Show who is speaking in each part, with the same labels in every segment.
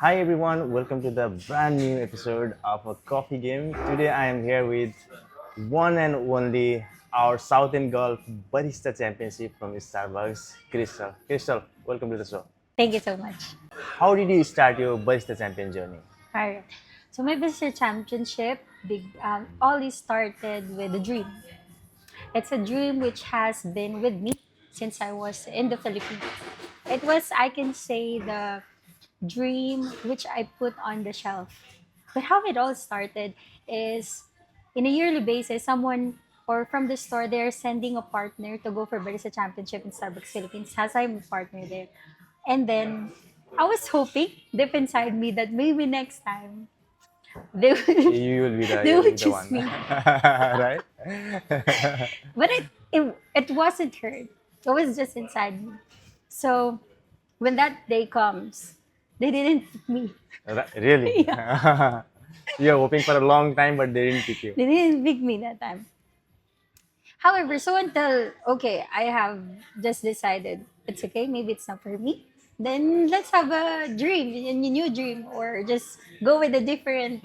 Speaker 1: Hi everyone, welcome to the brand new episode of a coffee game. Today I am here with one and only our Southern Gulf Barista Championship from Starbucks, Krystal. Krystal, welcome to the show.
Speaker 2: Thank you so much.
Speaker 1: How did you start your Barista Champion journey?
Speaker 2: All right. So my Visitor Championship always started with a dream. It's a dream which has been with me since I was in the Philippines. It was, I can say, the dream which I put on the shelf. But how it all started is in a yearly basis, someone or from the store, they're sending a partner to go for Barista Championship in Starbucks Philippines, as I'm a partner there. And then I was hoping deep inside me that maybe next time they would,
Speaker 1: You will be the,
Speaker 2: they
Speaker 1: you will be
Speaker 2: would
Speaker 1: the
Speaker 2: choose
Speaker 1: one,
Speaker 2: me.
Speaker 1: right?
Speaker 2: But it wasn't heard. It was just inside me. So when that day comes, they didn't pick me.
Speaker 1: Really?
Speaker 2: Yeah,
Speaker 1: You are hoping for a long time, but they didn't pick you.
Speaker 2: they didn't pick me that time. However, so until okay, I have just decided it's okay. Maybe it's not for me. Then let's have a dream, a new dream, or just go with the different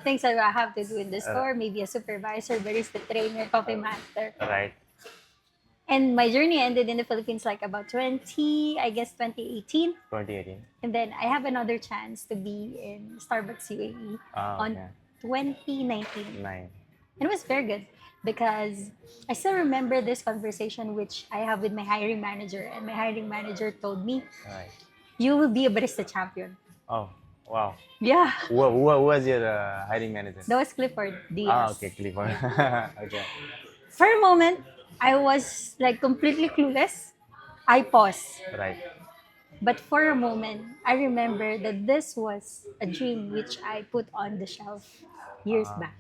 Speaker 2: things that I have to do in the
Speaker 1: Uh,
Speaker 2: store. Maybe a supervisor, barista trainer, coffee master.
Speaker 1: right,
Speaker 2: And my journey ended in the Philippines like about 2018.
Speaker 1: 2018.
Speaker 2: And then I have another chance to be in Starbucks UAE
Speaker 1: Oh,
Speaker 2: on
Speaker 1: okay.
Speaker 2: 2019.
Speaker 1: Nine.
Speaker 2: It was very good because I still remember this conversation which I have with my hiring manager, and my hiring manager told me,
Speaker 1: Right.
Speaker 2: "You will be a barista champion."
Speaker 1: Oh, wow.
Speaker 2: Yeah,
Speaker 1: Who was your hiring manager?
Speaker 2: that was Clifford
Speaker 1: Ah,
Speaker 2: Diaz.
Speaker 1: okay, Clifford.
Speaker 2: Yeah.
Speaker 1: Okay.
Speaker 2: For a moment, I was like completely clueless. I paused.
Speaker 1: Right.
Speaker 2: But for a moment, I remember that this was a dream which I put on the shelf years
Speaker 1: Ah,
Speaker 2: back.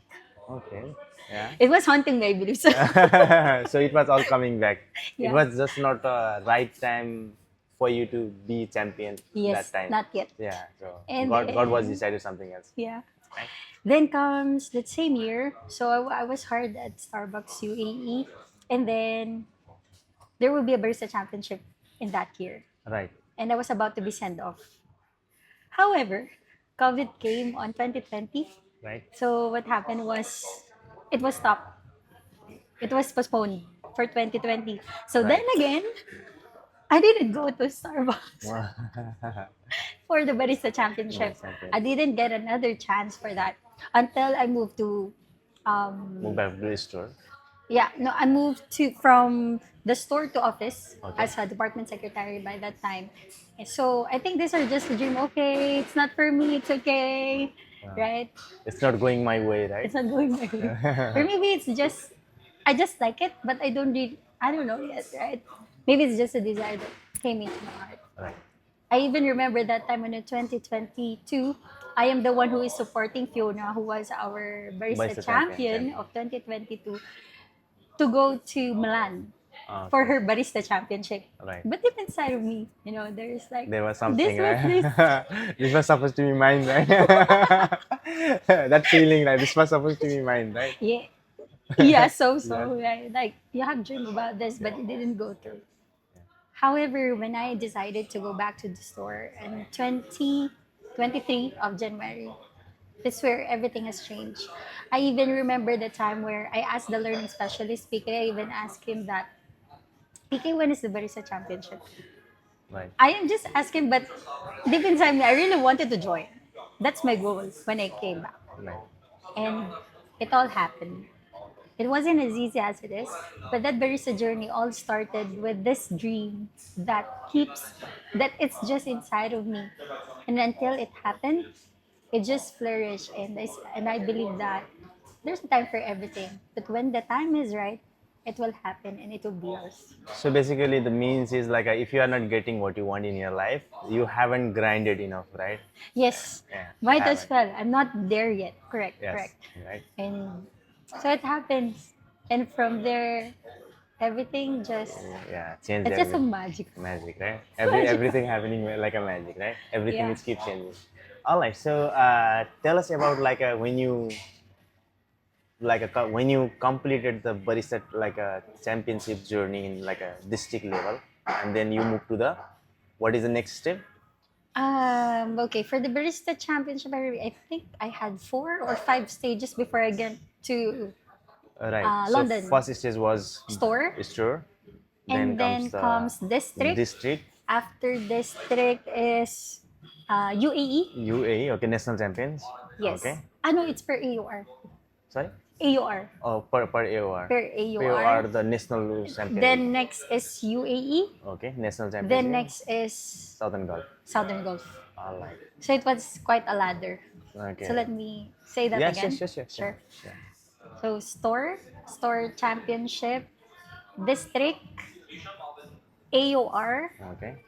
Speaker 1: okay. Yeah.
Speaker 2: It was haunting me, I believe. So,
Speaker 1: So it was all coming back. It
Speaker 2: yeah.
Speaker 1: was just not a right time for you to be champion that
Speaker 2: Yes,
Speaker 1: time.
Speaker 2: not yet.
Speaker 1: Yeah. So
Speaker 2: And
Speaker 1: God was
Speaker 2: then,
Speaker 1: decided something else.
Speaker 2: yeah.
Speaker 1: Right.
Speaker 2: Then comes that same year. So I was hired at Starbucks UAE. And then there will be a barista championship in that year.
Speaker 1: Right.
Speaker 2: And I was about to be sent off. However, COVID came on 2020.
Speaker 1: Right.
Speaker 2: So what happened was it was stopped. It was postponed for 2020. So then
Speaker 1: Right.
Speaker 2: again, I didn't go to Starbucks
Speaker 1: Wow.
Speaker 2: for the Barista Championship.
Speaker 1: Nice champion.
Speaker 2: I didn't get another chance for that until I moved to,
Speaker 1: Move
Speaker 2: um,
Speaker 1: back to the store.
Speaker 2: yeah, no, I moved to from the store to office
Speaker 1: Okay.
Speaker 2: as a department secretary by that time. And so I think these are just a dream. Okay, it's not for me. It's okay,
Speaker 1: Uh,
Speaker 2: right?
Speaker 1: it's not going my way, right?
Speaker 2: It's not going my way, or maybe it's just I just like it, but I don't really I don't know yet, right? Maybe it's just a desire that came into my heart.
Speaker 1: Right.
Speaker 2: I even remember that time in 2022, I am the one who is supporting Fiona, who was our barista
Speaker 1: Barista champion.
Speaker 2: champion of 2022, to go to Milan for
Speaker 1: Okay.
Speaker 2: her barista championship.
Speaker 1: Right.
Speaker 2: But deep inside of me, there's like
Speaker 1: There was
Speaker 2: this
Speaker 1: something,
Speaker 2: was this.
Speaker 1: right? This was supposed to be mine, right? That feeling, right? This was supposed to be mine, right?
Speaker 2: Yeah, yeah.
Speaker 1: Yeah.
Speaker 2: Right? Like you have dream about this, but it didn't go through. However, when I decided to go back to the store in 2023 of January, that's where everything has changed. I even remember the time where I asked the learning specialist, PK, I even asked him that, PK, when is the Barista Championship?
Speaker 1: Right.
Speaker 2: I am just asking, but deep inside me, I really wanted to join. That's my goal when I came back.
Speaker 1: Right.
Speaker 2: And it all happened. It wasn't as easy as it is, but that barista journey all started with this dream that it's just inside of me. And until it happened, it just flourished. And I believe that there's a time for everything. But when the time is right, it will happen and it will be yours.
Speaker 1: So basically, the means is like if you are not getting what you want in your life, you haven't grinded enough, right?
Speaker 2: Yes,
Speaker 1: Yeah, you
Speaker 2: might as
Speaker 1: haven't.
Speaker 2: well. I'm not there yet. Correct,
Speaker 1: Yes,
Speaker 2: correct.
Speaker 1: right.
Speaker 2: And so it happens. And from there, everything just,
Speaker 1: Yeah, change
Speaker 2: it's just a
Speaker 1: everything.
Speaker 2: magic.
Speaker 1: Magic, right?
Speaker 2: Magical.
Speaker 1: Everything happening like a magic, right? Everything
Speaker 2: Yeah.
Speaker 1: is keep changing. All right. So tell us about like when you when you completed the barista like a championship journey in like a district level, and then you move to the what is the next step?
Speaker 2: Okay, for the Barista Championship, I think I had 4 or 5 stages before I get to
Speaker 1: Right. So
Speaker 2: London
Speaker 1: first stage was
Speaker 2: store.
Speaker 1: store, then
Speaker 2: And
Speaker 1: comes
Speaker 2: then
Speaker 1: the
Speaker 2: comes district.
Speaker 1: district,
Speaker 2: After district is UAE.
Speaker 1: UAE. Okay, national champions.
Speaker 2: Yes.
Speaker 1: Okay.
Speaker 2: No, it's per AUR.
Speaker 1: Sorry.
Speaker 2: AUR.
Speaker 1: Oh, per AOR.
Speaker 2: Per
Speaker 1: Per AOR,
Speaker 2: AUR.
Speaker 1: the national champion league.
Speaker 2: Then next is UAE.
Speaker 1: Okay, national
Speaker 2: Then
Speaker 1: championship,
Speaker 2: next is
Speaker 1: Southern Gulf.
Speaker 2: Southern Gulf.
Speaker 1: All right.
Speaker 2: So it was quite a ladder. So
Speaker 1: Okay.
Speaker 2: let me say that
Speaker 1: Yeah, sure,
Speaker 2: again.
Speaker 1: sure, sure, sure.
Speaker 2: Sure.
Speaker 1: Sure.
Speaker 2: So store championship, district, AOR,
Speaker 1: Okay.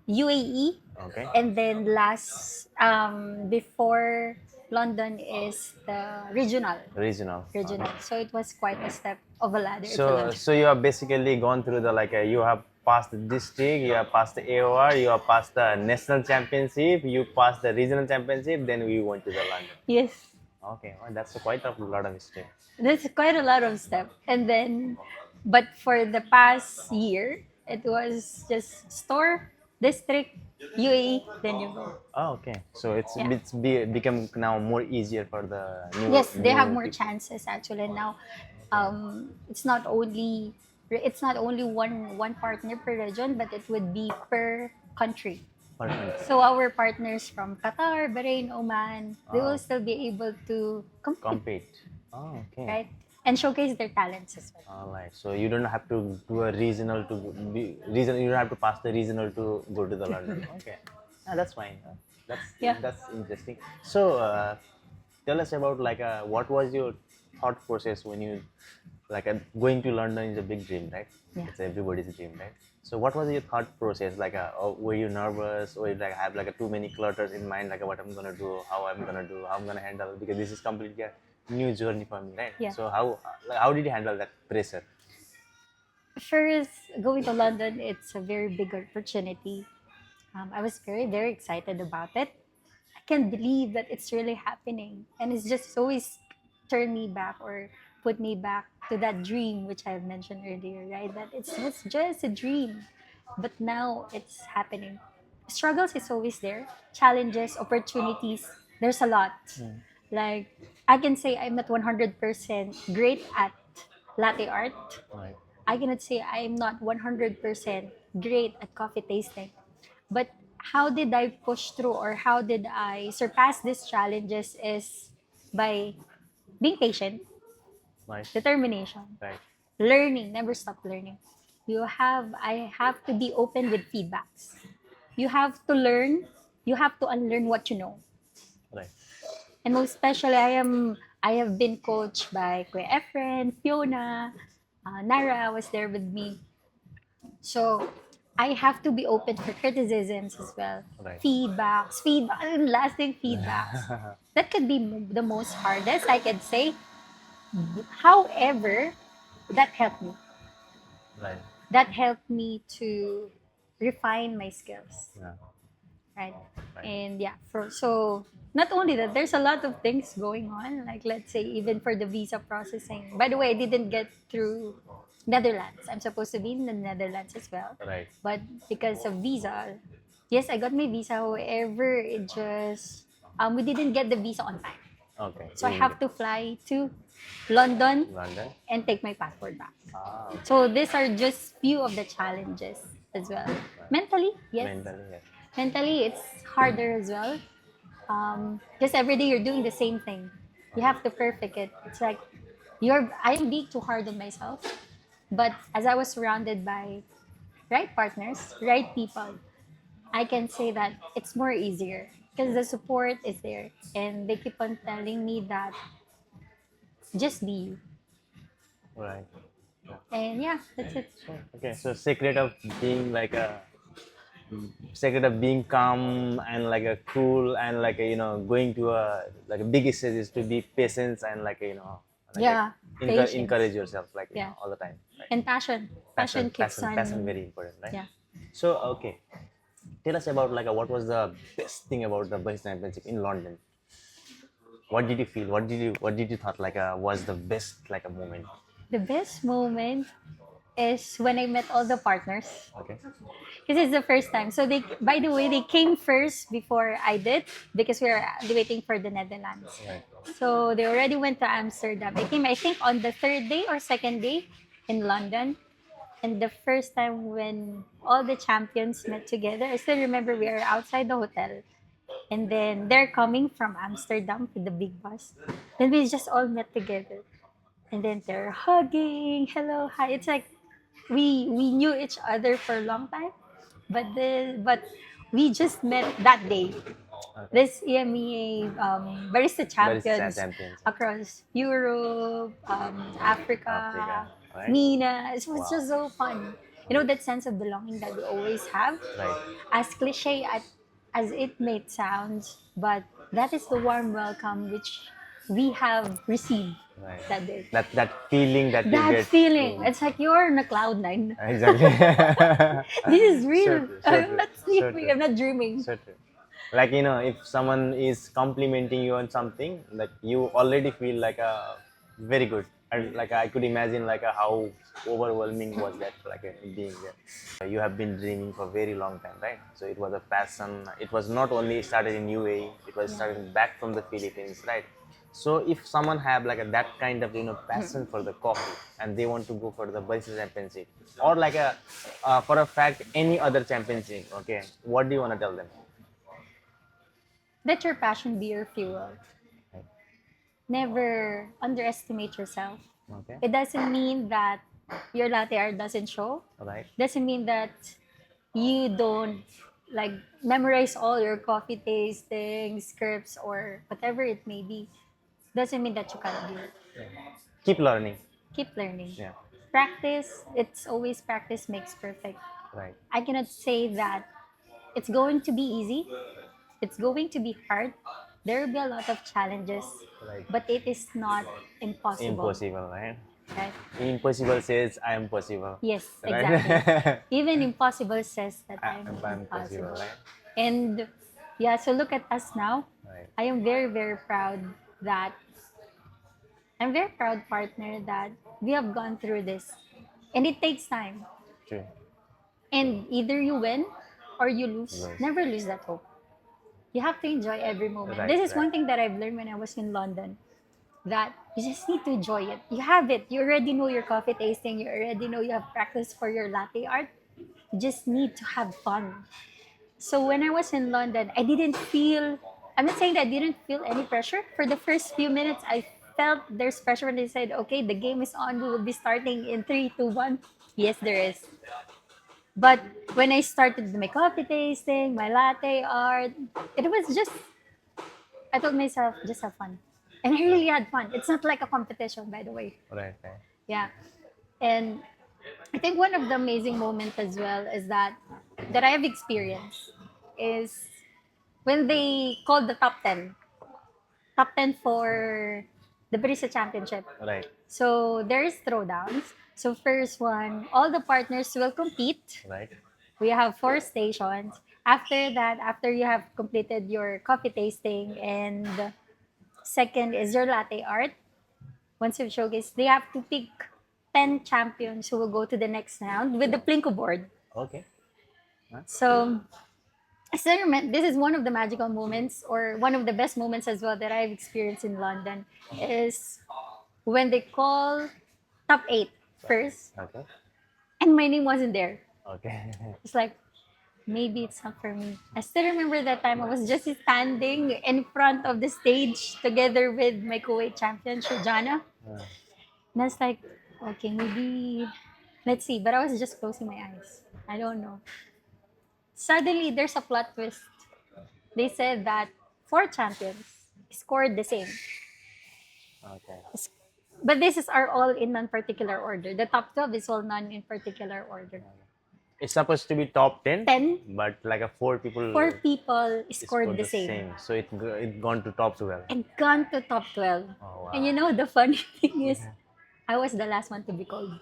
Speaker 2: UAE,
Speaker 1: Okay.
Speaker 2: and then last before London is the regional.
Speaker 1: Regional.
Speaker 2: Regional.
Speaker 1: Okay.
Speaker 2: So it was quite a step of a ladder. It's a
Speaker 1: So,
Speaker 2: ladder.
Speaker 1: so you have basically gone through the you have passed the district, you have passed the AOR, you have passed the national championship, you passed the regional championship, then we went to the London.
Speaker 2: Yes,
Speaker 1: Okay, well, that's quite a lot of history.
Speaker 2: there's quite a lot of step. And then, but for the past year, it was just store, district, UAE, then you go.
Speaker 1: Oh, okay. So
Speaker 2: Yeah.
Speaker 1: become now more easier for the
Speaker 2: Yes, they have
Speaker 1: new
Speaker 2: more
Speaker 1: people.
Speaker 2: chances actually now. It's not only one partner per region, but it would be per country.
Speaker 1: Perfect.
Speaker 2: So our partners from Qatar, Bahrain, Oman, they will
Speaker 1: Oh,
Speaker 2: still be able to compete,
Speaker 1: compete. Oh, okay.
Speaker 2: right? And showcase their talents as well.
Speaker 1: All right. So you don't have to do a regional to be regional. You don't have to pass the regional to go to the London. Okay. That's fine. That's
Speaker 2: Yeah.
Speaker 1: that's interesting. So tell us about what was your thought process when you going to London is a big dream, right?
Speaker 2: Yeah.
Speaker 1: It's everybody's dream, right? So what was your thought process? Were you nervous, or you have too many clutters in mind, what I'm gonna do, how I'm gonna do, how I'm gonna handle? Because this is completely a new journey for me, right?
Speaker 2: Yeah.
Speaker 1: So how did you handle that pressure?
Speaker 2: First, going to London, it's a very big opportunity. I was very, very excited about it. I can't believe that it's really happening. And it's just always turned me back or put me back to that dream, which I mentioned earlier, right? That it was just a dream. But now it's happening. Struggles is always there. Challenges, opportunities, there's a lot. Like, I can say I'm not 100% great at latte art.
Speaker 1: Right.
Speaker 2: I cannot say I'm not 100% great at coffee tasting. But how did I push through or how did I surpass these challenges is by being patient,
Speaker 1: Right.
Speaker 2: determination,
Speaker 1: Right.
Speaker 2: learning, never stop learning. I have to be open with feedbacks. You have to learn, you have to unlearn what you know.
Speaker 1: Right.
Speaker 2: And most especially, I have been coached by Kuya Efren, Fiona, Nara was there with me. So I have to be open for criticisms as well.
Speaker 1: Right.
Speaker 2: Lasting feedbacks. That could be the most hardest, I could say. However, that helped me.
Speaker 1: Right.
Speaker 2: That helped me to refine my skills,
Speaker 1: Yeah.
Speaker 2: right?
Speaker 1: Right.
Speaker 2: And yeah, so not only that, there's a lot of things going on. Like let's say even for the visa processing. By the way, I didn't get through Netherlands. I'm supposed to be in the Netherlands as well,
Speaker 1: Right.
Speaker 2: but because of visa, yes, I got my visa. However, it just we didn't get the visa on time,
Speaker 1: Okay.
Speaker 2: so I have to fly to London
Speaker 1: London.
Speaker 2: and take my passport back.
Speaker 1: Ah.
Speaker 2: So these are just few of the challenges as well. Mentally, yes.
Speaker 1: Mentally, yes.
Speaker 2: Mentally, it's harder as well. Because every day you're doing the same thing. You have to perfect it. It's like I'm being too hard on myself. But as I was surrounded by right partners, right people, I can say that it's more easier because the support is there, and they keep on telling me that just be you.
Speaker 1: Right.
Speaker 2: And yeah, that's it.
Speaker 1: Okay. So secret of being calm and a cool and going to a big stage is to be patient and
Speaker 2: Yeah, patience.
Speaker 1: encourage yourself
Speaker 2: Yeah.
Speaker 1: all the time, right?
Speaker 2: And passion. Passion keeps on.
Speaker 1: Passion very important, right?
Speaker 2: Yeah.
Speaker 1: So okay, tell us about what was the best thing about the Barista Championship in London. What did you feel? What did you thought was the best a moment?
Speaker 2: The best moment. is when I met all the partners.
Speaker 1: Okay.
Speaker 2: Because it's the first time. So they, by the way, they came first before I did because we were waiting for the Netherlands.
Speaker 1: Right.
Speaker 2: So they already went to Amsterdam. They came, I think, on the third day or second day in London. And the first time when all the champions met together, I still remember we were outside the hotel. And then they're coming from Amsterdam with the big bus. Then we just all met together. And then they're hugging, hello, hi. It's like we knew each other for a long time, but we just met that day.
Speaker 1: Okay.
Speaker 2: This EMEA barista
Speaker 1: Barista
Speaker 2: champions
Speaker 1: champions.
Speaker 2: across Europe,
Speaker 1: Africa.
Speaker 2: Africa,
Speaker 1: Right.
Speaker 2: MENA. It was
Speaker 1: Wow.
Speaker 2: just so fun. You know that sense of belonging that we always have,
Speaker 1: Right.
Speaker 2: as cliche as it may sound, but that is the warm welcome which we have received
Speaker 1: Right.
Speaker 2: that day.
Speaker 1: That feeling that you
Speaker 2: That
Speaker 1: get.
Speaker 2: feeling, it's like you're on a cloud nine.
Speaker 1: Exactly.
Speaker 2: This is
Speaker 1: So
Speaker 2: real.
Speaker 1: true. So
Speaker 2: I'm
Speaker 1: true.
Speaker 2: not
Speaker 1: So
Speaker 2: sleeping.
Speaker 1: true.
Speaker 2: I'm not dreaming.
Speaker 1: So true. Like if someone is complimenting you on something, like you already feel like a very good. And like I could imagine like how overwhelming was that like being there. You have been dreaming for a very long time, right? So it was a passion. It was not only started in UAE. It was
Speaker 2: Yeah.
Speaker 1: started back from the Philippines, right? So if someone have like that kind of passion for the coffee and they want to go for the barista championship or like for a fact any other championship, okay, what do you want to tell them?
Speaker 2: Let your passion be your fuel.
Speaker 1: Right.
Speaker 2: Never underestimate yourself.
Speaker 1: Okay.
Speaker 2: It doesn't mean that your latte art doesn't show.
Speaker 1: All right.
Speaker 2: Doesn't mean that you don't like memorize all your coffee tasting scripts or whatever it may be. Doesn't mean that you can't do it.
Speaker 1: Keep learning.
Speaker 2: Keep learning.
Speaker 1: Yeah.
Speaker 2: Practice. It's always practice makes perfect.
Speaker 1: Right.
Speaker 2: I cannot say that it's going to be easy. It's going to be hard. There will be a lot of challenges,
Speaker 1: Right.
Speaker 2: but it is not impossible.
Speaker 1: Impossible, right?
Speaker 2: Right?
Speaker 1: Impossible says I am possible.
Speaker 2: Yes, exactly.
Speaker 1: Right.
Speaker 2: Even impossible says that I'm
Speaker 1: I'm possible,
Speaker 2: impossible.
Speaker 1: right?
Speaker 2: And yeah, so look at us now.
Speaker 1: Right.
Speaker 2: I am very, very proud that I'm very proud partner that we have gone through this. And it takes time.
Speaker 1: True.
Speaker 2: And either you win or you lose.
Speaker 1: Yes.
Speaker 2: Never lose that hope. You have to enjoy every moment.
Speaker 1: Right,
Speaker 2: This is
Speaker 1: right.
Speaker 2: one thing that I've learned when I was in London. That you just need to enjoy it. You have it. You already know your coffee tasting. You already know you have practice for your latte art. You just need to have fun. So when I was in London, I didn't feel, I'm not saying that I didn't feel any pressure. For the first few minutes, I felt there's pressure when they said, okay, the game is on. We will be starting in 3, 2, 1. Yes, there is. But when I started my coffee tasting, my latte art, it was just, I told myself, just have fun. And I really had fun. It's not like a competition, by the way.
Speaker 1: Right, right.
Speaker 2: Yeah. And I think one of the amazing moments as well is that I have experienced is when they called the top 10 for the Barista Championship.
Speaker 1: Right,
Speaker 2: So there's throwdowns. So first one, all the partners will compete.
Speaker 1: right.
Speaker 2: We have 4 stations. After that, after you have completed your coffee tasting, and second is your latte art. Once you've showcased, they have to pick 10 champions who will go to the next round with the Plinko board.
Speaker 1: Okay.
Speaker 2: So, I still remember, this is one of the magical moments, or one of the best moments as well that I've experienced in London, is when they call top 8 first,
Speaker 1: Okay.
Speaker 2: and my name wasn't there.
Speaker 1: Okay.
Speaker 2: It's like, maybe it's not for me. I still remember that time I was just standing in front of the stage together with my Kuwait champion, Shujana. And I was like, okay, maybe, let's see. But I was just closing my eyes. I don't know. Suddenly, there's a plot twist. They said that 4 champions scored the same.
Speaker 1: Okay.
Speaker 2: But this is are all in non-particular order. The top 12 is all non in particular order.
Speaker 1: It's supposed to be top 10,
Speaker 2: 10,
Speaker 1: but like a 4 people
Speaker 2: 4 people
Speaker 1: scored
Speaker 2: scored the same.
Speaker 1: So it gone to top 12.
Speaker 2: And gone to top 12.
Speaker 1: Oh, wow.
Speaker 2: And you know, the funny thing is, I was the last one to be called.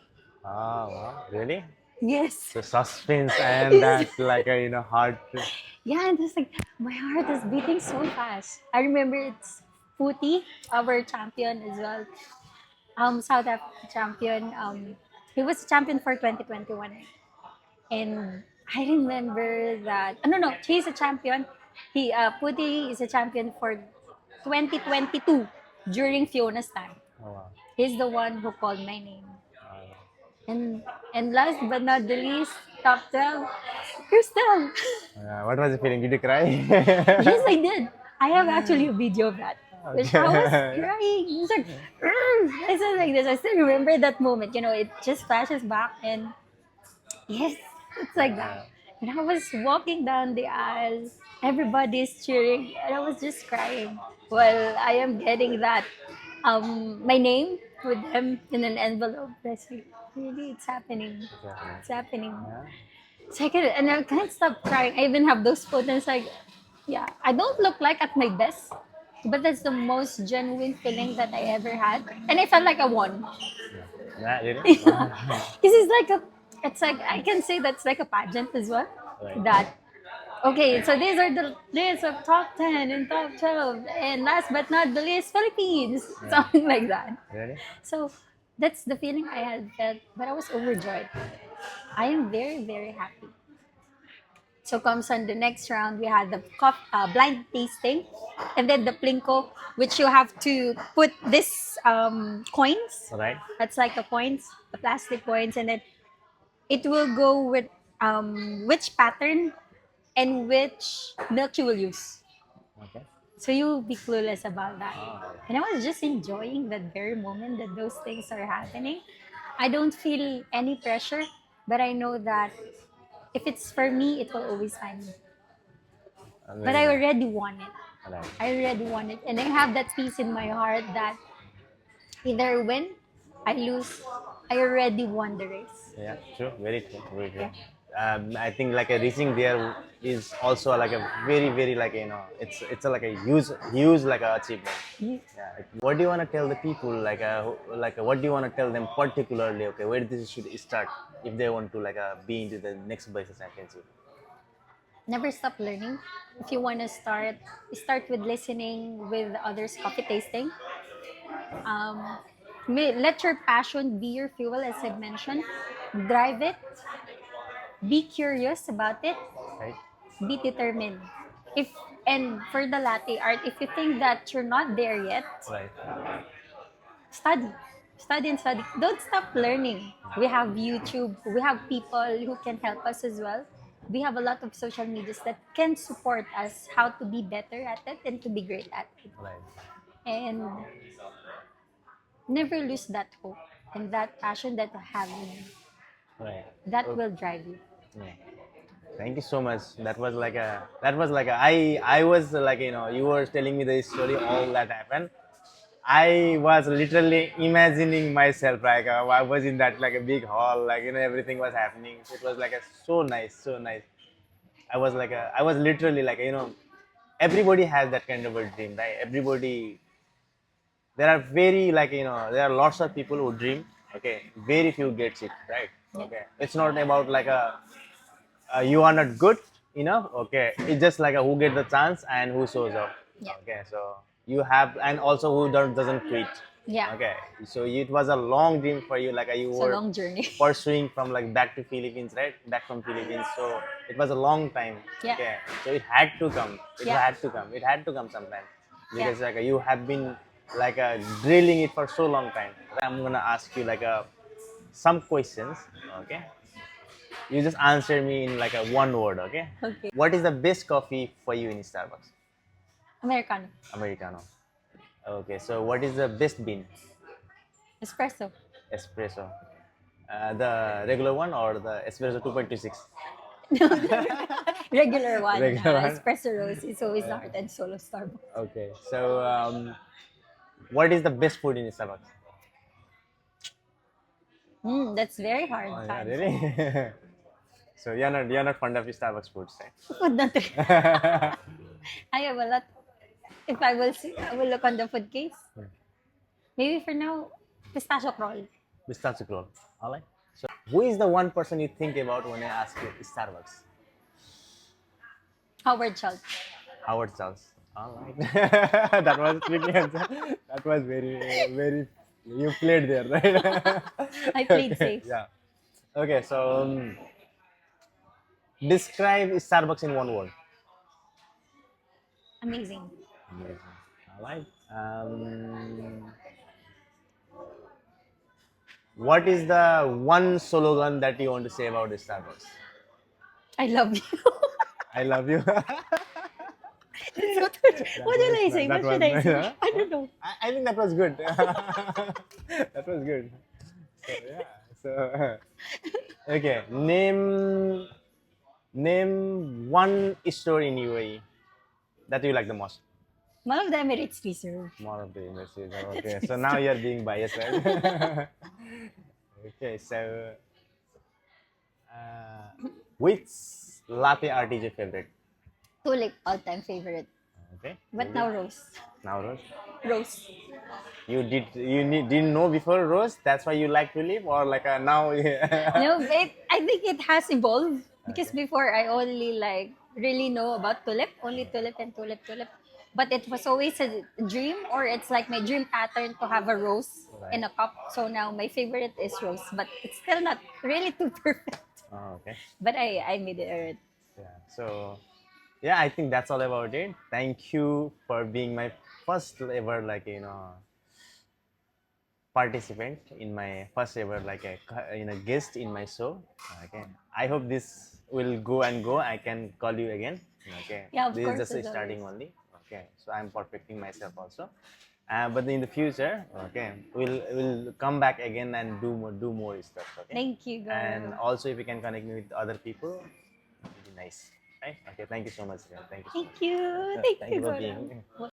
Speaker 1: Oh, wow. Really?
Speaker 2: Yes.
Speaker 1: The suspense and that like a heart.
Speaker 2: Yeah, and it's like, my heart is beating so fast. I remember it's Puti, our champion as well. South Africa champion. He was champion for 2021. And I remember that, no, no, he's a champion. Puti is a champion for 2022 during Fiona's time.
Speaker 1: Oh, wow.
Speaker 2: He's the one who called my name.
Speaker 1: Uh,
Speaker 2: And and last but not the least, top 12, Krystal.
Speaker 1: what was the feeling? Did you cry?
Speaker 2: Yes, I did. I have actually a video of that. Which I was
Speaker 1: Okay.
Speaker 2: crying. It's like, I said like this. I still remember that moment. You know, it just flashes back, and yes, it's like that. And I was walking down the aisle, everybody's cheering, and I was just crying while I am getting that my name with them in an envelope. That's like, really, it's happening. It's happening.
Speaker 1: Yeah.
Speaker 2: So and I can't stop crying. I even have those photos like, yeah, I don't look like at my best, but that's the most genuine feeling that I ever had. And I felt like I won.
Speaker 1: Yeah, really?
Speaker 2: This is like it's like, I can say that's like a pageant as well.
Speaker 1: Right.
Speaker 2: That, okay, so these are the lists of top 10 and top 12. And last but not the least, Philippines.
Speaker 1: Yeah.
Speaker 2: Something like that.
Speaker 1: Really?
Speaker 2: So that's the feeling I had felt, but I was overjoyed. I am very, very happy. So comes on the next round, we had the blind tasting, and then the plinko, which you have to put this coins.
Speaker 1: Right?
Speaker 2: That's like the coins, the plastic coins, and then it will go with which pattern and which milk you will use.
Speaker 1: Okay.
Speaker 2: So you'll be clueless about that.
Speaker 1: Oh,
Speaker 2: And I was just enjoying that very moment that those things are happening. I don't feel any pressure, but I know that if it's for me, it will always find me. But I
Speaker 1: amazing.
Speaker 2: already won it.
Speaker 1: Right.
Speaker 2: I already won it. And I have that peace in my heart that either win, I lose, I already won the race.
Speaker 1: Yeah, true. Very true. Very true.
Speaker 2: Yeah.
Speaker 1: I think like a reaching there is also like a very very like it's a, like a huge like a achievement.
Speaker 2: Yes.
Speaker 1: Yeah. What do you want to tell the people what do you want to tell them particularly? Okay, where this should start if they want to be into the next Barista Championship.
Speaker 2: Never stop learning. If you want to start with listening with others' coffee tasting. Um, let your passion be your fuel, as I've mentioned. Drive it. Be curious about it.
Speaker 1: Right.
Speaker 2: Be determined. If and for the latte art, if you think that you're not there yet,
Speaker 1: Right.
Speaker 2: study. Study and study. Don't stop learning. We have YouTube. We have people who can help us as well. We have a lot of social medias that can support us how to be better at it and to be great at it.
Speaker 1: Right.
Speaker 2: And never lose that hope and that passion that you have in you.
Speaker 1: Right.
Speaker 2: That will drive you.
Speaker 1: Yeah. Thank you so much. That was like a I was like you were telling me the story all that happened. I was literally imagining myself I was in that like a big hall everything was happening. It was like a so nice, so nice. I was literally everybody has that kind of a dream, right? Everybody there are very there are lots of people who dream. Okay, very few gets it right.
Speaker 2: Yeah.
Speaker 1: Okay, it's not about you are not good enough. Okay, it's just who get the chance and who shows up.
Speaker 2: Yeah.
Speaker 1: Okay, so you have and also who doesn't quit.
Speaker 2: Yeah.
Speaker 1: Okay, so it was a long dream for you you
Speaker 2: It's a
Speaker 1: were
Speaker 2: long journey.
Speaker 1: pursuing from back to Philippines, right? Back from Philippines, so it was a long time.
Speaker 2: Yeah.
Speaker 1: Okay, so it had to come.
Speaker 2: Yeah.
Speaker 1: It had to come sometime
Speaker 2: Yeah.
Speaker 1: because you have been drilling it for so long time. I'm gonna ask you some questions. Okay, you just answer me in a one word. Okay,
Speaker 2: Okay.
Speaker 1: what is the best coffee for you in Starbucks?
Speaker 2: Americano.
Speaker 1: Americano. Okay, so what is the best bean?
Speaker 2: Espresso.
Speaker 1: Espresso. The regular one or the espresso 2.26?
Speaker 2: Regular one.
Speaker 1: Regular one.
Speaker 2: Espresso roast is always the heart and soul of Starbucks.
Speaker 1: Okay, so what is the best food in Starbucks?
Speaker 2: That's very hard.
Speaker 1: Oh,
Speaker 2: to
Speaker 1: yeah,
Speaker 2: answer.
Speaker 1: really? So you're not fond of Starbucks foods, right?
Speaker 2: Food na to. I have a lot. If I will see, I will look on the food case. Maybe for now, pistachio roll.
Speaker 1: Pistachio roll. All right. So who is the one person you think about when I ask you Starbucks?
Speaker 2: Howard Schultz.
Speaker 1: Howard Charles. All right. That was tricky answer. That was very, very You played there, right?
Speaker 2: I played
Speaker 1: Okay,
Speaker 2: safe.
Speaker 1: yeah. Okay, so describe Starbucks in one word.
Speaker 2: Amazing.
Speaker 1: Amazing. All right. What is the one slogan that you want to say about Starbucks?
Speaker 2: I love you.
Speaker 1: I love you.
Speaker 2: That's what,
Speaker 1: That
Speaker 2: what will
Speaker 1: was
Speaker 2: I say?
Speaker 1: that
Speaker 2: What
Speaker 1: was
Speaker 2: should I
Speaker 1: nice.
Speaker 2: say?
Speaker 1: Huh?
Speaker 2: I
Speaker 1: Huh?
Speaker 2: don't know.
Speaker 1: I think that was good. That was good. So yeah. So okay. Name one store in UAE that you like the most.
Speaker 2: One of the Emirates Reserve.
Speaker 1: More of the industries.
Speaker 2: That's
Speaker 1: Okay.
Speaker 2: my
Speaker 1: So now
Speaker 2: store.
Speaker 1: you're being biased, right? Okay. So which latte art is your favorite?
Speaker 2: Tulip, all-time favorite.
Speaker 1: Okay.
Speaker 2: But
Speaker 1: Really?
Speaker 2: now Rose.
Speaker 1: Now Rose.
Speaker 2: Rose.
Speaker 1: Didn't know before Rose. That's why you like to live, or like now.
Speaker 2: No, I think it has evolved because
Speaker 1: Okay.
Speaker 2: before I only like really know about tulip, only tulip and tulip, tulip. But it was always a dream, or it's like my dream pattern to have a rose
Speaker 1: Right.
Speaker 2: in a cup. So now my favorite is rose, but it's still not really too perfect.
Speaker 1: Oh, okay.
Speaker 2: But I made it alright.
Speaker 1: Yeah. So, yeah, I think that's all about it. Thank you for being my first ever, like, participant in my first ever, like, guest in my show. Okay. I hope this will go and go. I can call you again. Okay.
Speaker 2: Yeah, of
Speaker 1: This is
Speaker 2: course,
Speaker 1: just a
Speaker 2: as always.
Speaker 1: starting only. Okay. So I'm perfecting myself also. But in the future, okay, we'll come back again and do more stuff. Okay.
Speaker 2: Thank you,
Speaker 1: And
Speaker 2: Gaurav.
Speaker 1: also, if you can connect me with other people, it'd be nice. Right? Okay. Thank you so much. Again. Thank you so
Speaker 2: Thank
Speaker 1: much.
Speaker 2: you.
Speaker 1: Thank
Speaker 2: Thank
Speaker 1: you
Speaker 2: you,
Speaker 1: for being.
Speaker 2: Gaurav.